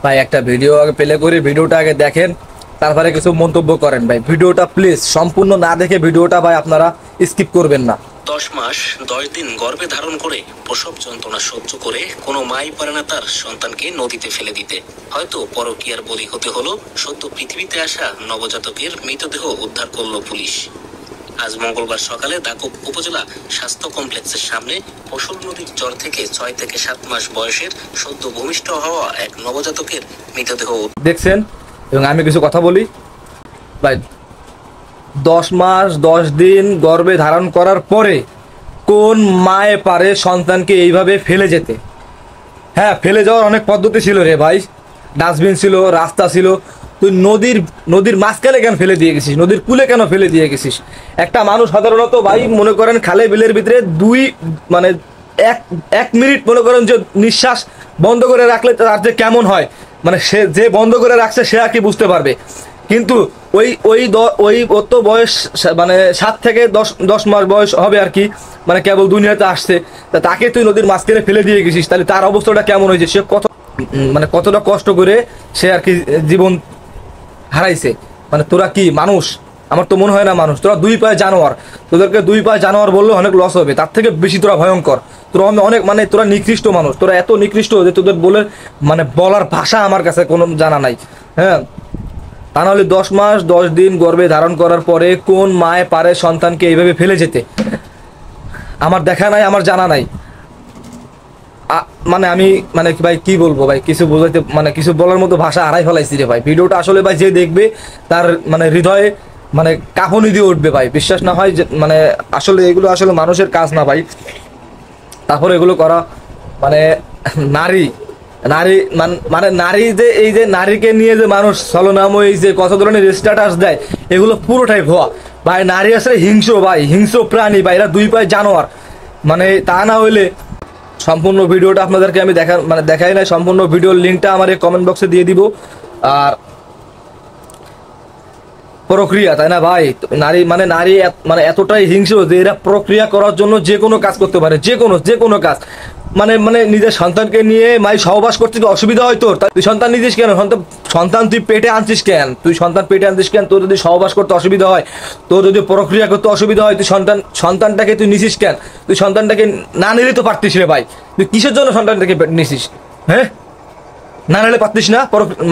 ভাই একটা ভিডিও আগে প্লে করে ভিডিওটা আগে দেখেন, তারপরে কিছু মন্তব্য করেন ভাই। ভিডিওটা প্লিজ সম্পূর্ণ না দেখে ভিডিওটা ভাই আপনারা স্কিপ করবেন না। 10 মাস 10 দিন গর্ভে ধারণ করে প্রসব যন্ত্রণা সহ্য করে কোনো মাই পারে না তার সন্তানকে নদীতে ফেলে দিতে। হয়তো পরকীয়ার বলি হতে হলো সদ্য পৃথিবীতে আসা নবজাতকের মৃতদেহ উদ্ধার করলো পুলিশ। আজ মঙ্গলবার সকালে দাকব উপজেলা স্বাস্থ্য কমপ্লেক্সের সামনে ফসল নদীর চর থেকে 6 থেকে 7 মাস বয়সের সদ্য ভূমিষ্ঠ হওয়া এক নবজাতকের মৃতদেহ দেখছেন। এবং আমি কিছু কথা বলি ভাই, 10 মাস 10 দিন গর্ভে ধারণ করার পরে কোন মায়ে পারে সন্তানকে এইভাবে ফেলে যেতে? হ্যাঁ, ফেলে যাওয়ার অনেক পদ্ধতি ছিল রে ভাই, ডাস্টবিন ছিল, রাস্তা ছিল। তুই নদীর মাঝখানে কেন ফেলে দিয়ে গেছিস? নদীর কূলে কেন ফেলে দিয়ে গেছিস? একটা মানুষ সাধারণত ভাই মনে করেন খালে বিলের ভিতরে মানে এক মিনিট মনে করেন যে নিঃশ্বাস বন্ধ করে রাখলে তার যে কেমন হয়, মানে সে যে বন্ধ করে রাখছে সে আর কি বুঝতে পারবে। কিন্তু ওই অত বয়স মানে 7 থেকে 10 মাস বয়স হবে আর কি, মানে কেবল দুনিয়াতে আসছে, তা তাকে তুই নদীর মাঝখানে ফেলে দিয়ে গেছিস, তাহলে তার অবস্থাটা কেমন হয়েছে? সে কতটা কষ্ট করে সে আর কি জীবন হারাইছে। মানে তোরা কি মানুষ? আমার তো মনে হয় না মানুষ। তোরা 2 পায়ে জানোয়ার। তোদেরকে 2 পায়ে জানোয়ার বললেও অনেক লস হবে, তার থেকে বেশি তোরা ভয়ঙ্কর। তোরা অনেক মানে তোরা নিকৃষ্ট মানুষ। তোরা এত নিকৃষ্ট যে তোদের বলে মানে বলার ভাষা আমার কাছে কোনো জানা নাই। হ্যাঁ, তা নাহলে 10 মাস 10 দিন গর্ভে ধারণ করার পরে কোন মায়ে পারে সন্তানকে এইভাবে ফেলে যেতে? আমার দেখা নাই, আমার জানা নাই। মানে আমি মানে ভাই কি বলবো ভাই, কিছু বোঝাইতে মানে কিছু বলার মতো ভাষা হারাই ফেলাইছি রে ভাই। ভিডিওটা আসলে ভাই যে দেখবে তার মানে হৃদয়ে মানে কাঁপুনি দিয়ে উঠবে ভাই। বিশ্বাস না হয় যে মানে আসলে এগুলো আসলে মানুষের কাজ না ভাই। তারপরে এগুলো করা মানে নারী নারী মানে নারী যে এই যে নারীকে নিয়ে যে মানুষ ছলনাময়ী যে কত ধরনের স্ট্যাটাস দেয়, এগুলো পুরোটাই ভুয়া ভাই। নারী আসলে হিংস্র ভাই, হিংস্র প্রাণী ভাই, এরা 2 পায়ে জানোয়ার। মানে তা না হইলে সম্পূর্ণ ভিডিওটা আপনাদেরকে আমি দেখাই নাই। সম্পূর্ণ ভিডিওর লিঙ্কটা আমার এই কমেন্ট বক্সে দিয়ে দিব। আর প্রক্রিয়া, তাই না ভাই? নারী মানে এতটাই হিংস্র যে এরা প্রক্রিয়া করার জন্য যে কোনো কাজ করতে পারে, যে কোনো কাজ। মানে নিজের সন্তানকে নিয়ে মাই সহবাস করতে কি অসুবিধা হয় তোর? তুই সন্তান নিতিস কেন? সন্তান তুই পেটে আনছিস কেন? তোর যদি সহবাস করতে অসুবিধা হয়, তোর যদি প্রক্রিয়া করতে অসুবিধা হয়, তুই সন্তানটাকে তুই নিছিস কেন? তুই সন্তানটাকে না নিলে তো পারতিস রে ভাই। তুই কিসের জন্য সন্তানটাকে নিছিস? হ্যাঁ, না নিলে পারতিস না?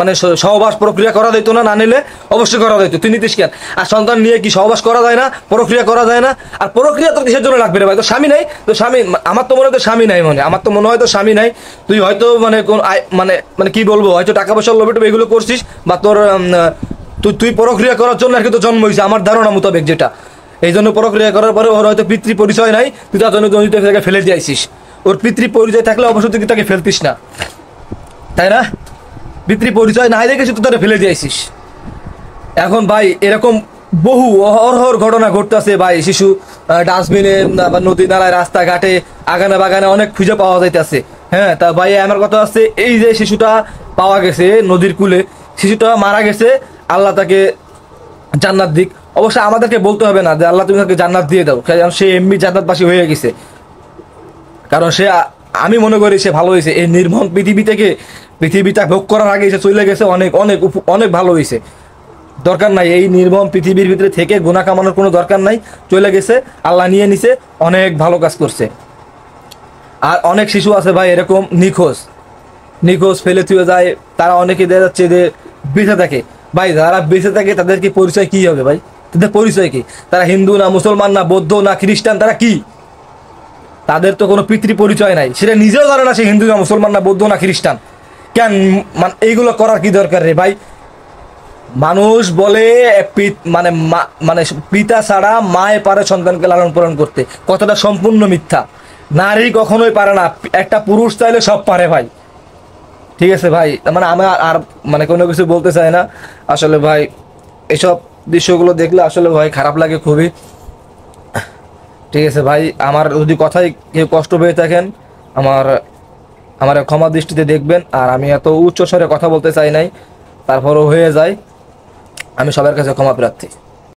মানে সহবাস প্রক্রিয়া করা যেত না? না নিলে অবশ্যই করা যেত, তুই নিতিস কেন? আর সন্তান নিয়ে কি সহবাস করা যায় না? প্রক্রিয়া করা যায় না? আর প্রক্রিয়া তো কিসের জন্য লাগবে রে ভাই? তো স্বামী নাই? তো স্বামী আমার তো মনে হয় তো স্বামী নাই, আমার তো মনে হয় তো স্বামী নাই। তুই হয়তো মানে কোন মানে কি বলবো, হয়তো টাকা পয়সার লোভে টোভে এগুলো করছিস, বা তোর তুই প্রক্রিয়া করার জন্য আর কি তো জন্ম হয়েছে আমার ধারণা মোতাবেক যেটা। এই জন্য প্রক্রিয়া করার পরে ওর হয়তো পিতৃ পরিচয় নাই, তুই তার জন্য তাকে ফেলে দিয়েছিস। ওর পিতৃ পরিচয় থাকলে অবশ্যই তুই তাকে ফেলতিস না, তাই না? পিতৃ পরিচয় নাই দেখে তুই তারা ফেলে দিয়েছিস। এখন ভাই এরকম বহু অহরহর ঘটনা ঘটতেছে ভাই। শিশু ডাস্টবিনে বা নদী নালায় রাস্তাঘাটে আগানে বাগানে অনেক খুঁজে পাওয়া যাইতেছে। হ্যাঁ, তা ভাই আমার কথা আছে, এই যে শিশুটা পাওয়া গেছে নদীর কূলে, শিশুটা মারা গেছে, আল্লাহ তাকে জান্নাত দিক। অবশ্যই আমাদেরকে বলতে হবে না যে আল্লাহ তুমি তাকে জান্নাত দিয়ে দাও, কারণ সে এমনি জান্নাতবাসী হয়ে গেছে। কারণ সে, আমি মনে করি সে ভালো হয়েছে। এই নির্মম পৃথিবীটা ভোগ করার আগে সে চলে গেছে, অনেক অনেক অনেক ভালো হয়েছে। দরকার নাই এই নির্মম পৃথিবীর ভিতরে থেকে গুনাহ কামানোর কোনো দরকার নাই। চলে গেছে, আল্লাহ নিয়ে নিছে, অনেক ভালো কাজ করছে। আর অনেক শিশু আছে ভাই এরকম নিখোঁজ ফেলে থুয়ে যায়। তারা অনেকে দেখা যাচ্ছে যে বেঁচে থাকে ভাই। যারা বেঁচে থাকে তাদের কি পরিচয় কি হবে ভাই? তাদের পরিচয় কি? তারা হিন্দু না, মুসলমান না, বৌদ্ধ না, খ্রিস্টান? তারা কি? তাদের তো কোনো পিতৃ পরিচয় নাই, সেটা নিজেও জানে না সে হিন্দু না, মুসলমান না, বৌদ্ধ না, খ্রিস্টান। কেন মানে এইগুলো করার কি দরকার রে ভাই? মানুষ বলে মানে পিতা ছাড়া মায়ে পারে সন্তানকে লালন পালন করতে, কথাটা সম্পূর্ণ মিথ্যা। নারী কখনোই পারে না, একটা পুরুষ চাইলে সব পারে ভাই। ঠিক আছে ভাই, মানে আমি আর মানে কোনো কিছু বলতে চাই না আসলে ভাই। এসব দৃশ্যগুলো দেখলে আসলে ভাই খারাপ লাগে খুবই। ঠিক আছে ভাই, আমার যদি কথায় কেউ কষ্ট পেয়ে থাকেন আমার ক্ষমা দৃষ্টিতে দেখবেন। আর আমি এত উচ্চ স্বরে কথা বলতে চাই নাই, তারপরও হয়ে যায়। আমি সবার কাছে ক্ষমা প্রার্থী।